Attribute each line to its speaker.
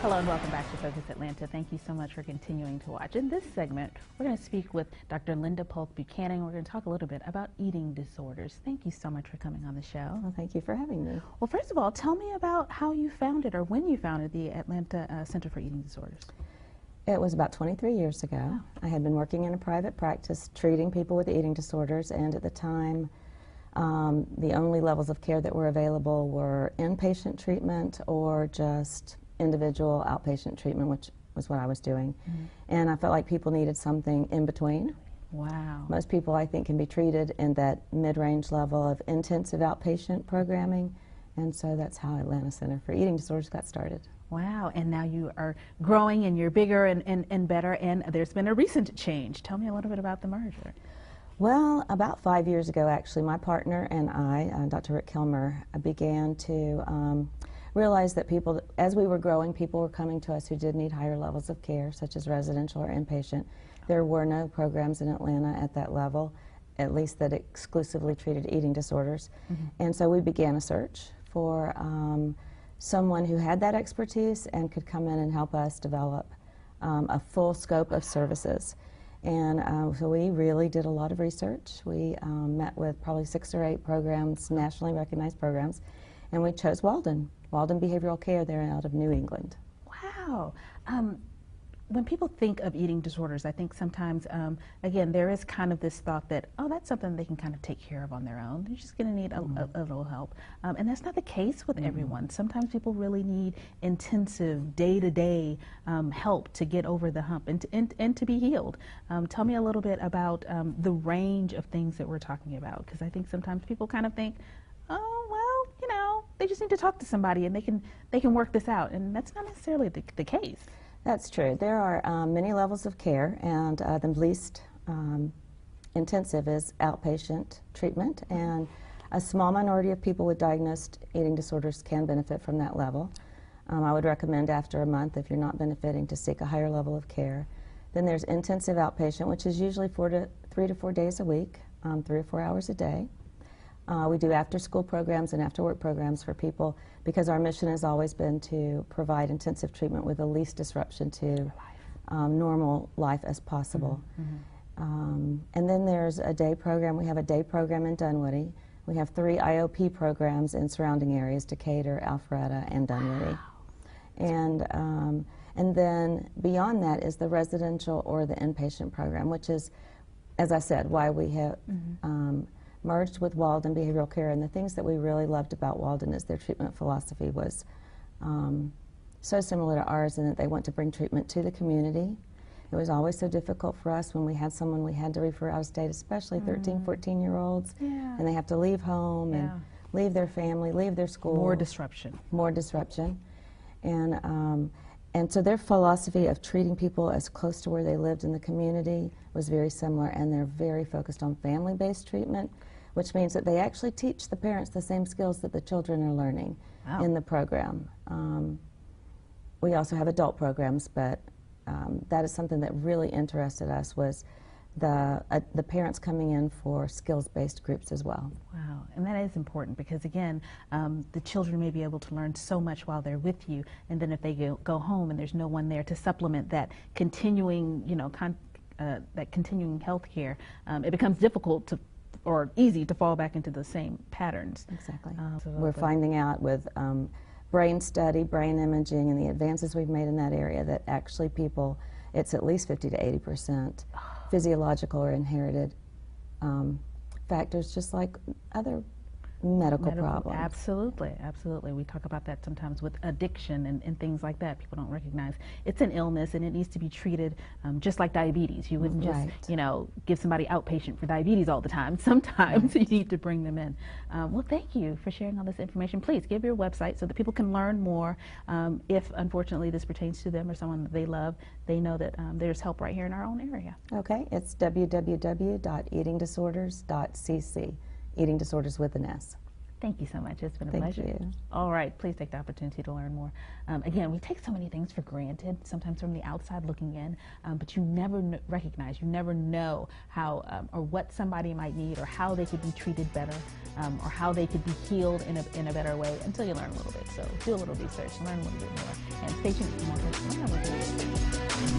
Speaker 1: Hello and welcome back to Focus Atlanta. Thank you so much for continuing to watch. In this segment, we're going to speak with Dr. Linda Paulk Buchanan. We're going to talk a little bit about eating disorders. Thank you so much for coming on the show.
Speaker 2: Well, thank you for having me.
Speaker 1: Well, first of all, tell me about how you founded or when you founded the Atlanta Center for Eating Disorders.
Speaker 2: It was about 23 years ago.
Speaker 1: Wow.
Speaker 2: I had been working in a private practice treating people with eating disorders, and at the time, the only levels of care that were available were inpatient treatment or just individual outpatient treatment, which was what I was doing.
Speaker 1: Mm-hmm.
Speaker 2: And I felt like people needed something in between.
Speaker 1: Wow.
Speaker 2: Most people, I think, can be treated in that mid-range level of intensive outpatient programming, and so that's how Atlanta Center for Eating Disorders got started.
Speaker 1: Wow, and now you are growing and you're bigger and better, and there's been a recent change. Tell me a little bit about the merger.
Speaker 2: Well, about 5 years ago, actually, my partner and I, Dr. Rick Kilmer, began to realize that people, as we were growing, people were coming to us who did need higher levels of care, such as residential or inpatient. There were no programs in Atlanta at that level, at least that exclusively treated eating disorders. Mm-hmm. And so we began a search for someone who had that expertise and could come in and help us develop a full scope of services. And so we really did a lot of research. We met with probably 6 or 8 programs, nationally recognized programs, and we chose Walden Behavioral Care. They're out of New England.
Speaker 1: Wow. When people think of eating disorders, I think sometimes, again, there is kind of this thought that, oh, that's something they can kind of take care of on their own. They're just going to need a little help. And that's not the case with everyone. Sometimes people really need intensive, day-to-day help to get over the hump and to be healed. Tell me a little bit about the range of things that we're talking about, because I think sometimes people kind of think, oh, well, you know, they just need to talk to somebody and they can work this out. And that's not necessarily the case.
Speaker 2: That's true. There are many levels of care, and the least intensive is outpatient treatment, and a small minority of people with diagnosed eating disorders can benefit from that level. I would recommend after a month, if you're not benefiting, to seek a higher level of care. Then there's intensive outpatient, which is usually 3 to 4 days a week, 3 or 4 hours a day. We do after-school programs and after-work programs for people because our mission has always been to provide intensive treatment with the least disruption to normal life as possible. Mm-hmm. And then there's a day program. We have a day program in Dunwoody. We have 3 IOP programs in surrounding areas, Decatur, Alpharetta, and Dunwoody. Wow. And then beyond that is the residential or the inpatient program, which is, as I said, why we have merged with Walden Behavioral Care. And the things that we really loved about Walden is their treatment philosophy was so similar to ours in that they want to bring treatment to the community. It was always so difficult for us when we had someone we had to refer out of state, especially 13, 14-year-olds, and they have to leave home and leave their family, leave their school.
Speaker 1: More disruption.
Speaker 2: More disruption. And so their philosophy of treating people as close to where they lived in the community was very similar, and they're very focused on family-based treatment, which means that they actually teach the parents the same skills that the children are learning in the program. We also have adult programs, but that is something that really interested us was the parents coming in for skills-based groups as well.
Speaker 1: Wow, and that is important because, again, the children may be able to learn so much while they're with you, and then if they go home and there's no one there to supplement that continuing, you know, that continuing health care, it becomes difficult or easy to fall back into the same patterns.
Speaker 2: Exactly. We're finding out with brain study, brain imaging, and the advances we've made in that area that actually people, it's at least 50 to 80% physiological or inherited factors, just like other medical problems.
Speaker 1: Absolutely, absolutely. We talk about that sometimes with addiction and things like that. People don't recognize it's an illness and it needs to be treated just like diabetes. You wouldn't just, you know, give somebody outpatient for diabetes all the time. Sometimes you need to bring them in. Well, thank you for sharing all this information. Please give your website so that people can learn more. If, unfortunately, this pertains to them or someone that they love, they know that there's help right here in our own area.
Speaker 2: Okay, it's www.eatingdisorders.cc. Eating disorders with an S.
Speaker 1: Thank you so much. It's been a
Speaker 2: Thank
Speaker 1: pleasure.
Speaker 2: you.
Speaker 1: All right, please take the opportunity to learn more. Again, we take so many things for granted, sometimes from the outside looking in, but you never recognize, you never know how or what somebody might need, or how they could be treated better, or how they could be healed in a better way until you learn a little bit. So do a little research, learn a little bit more, and stay tuned for more.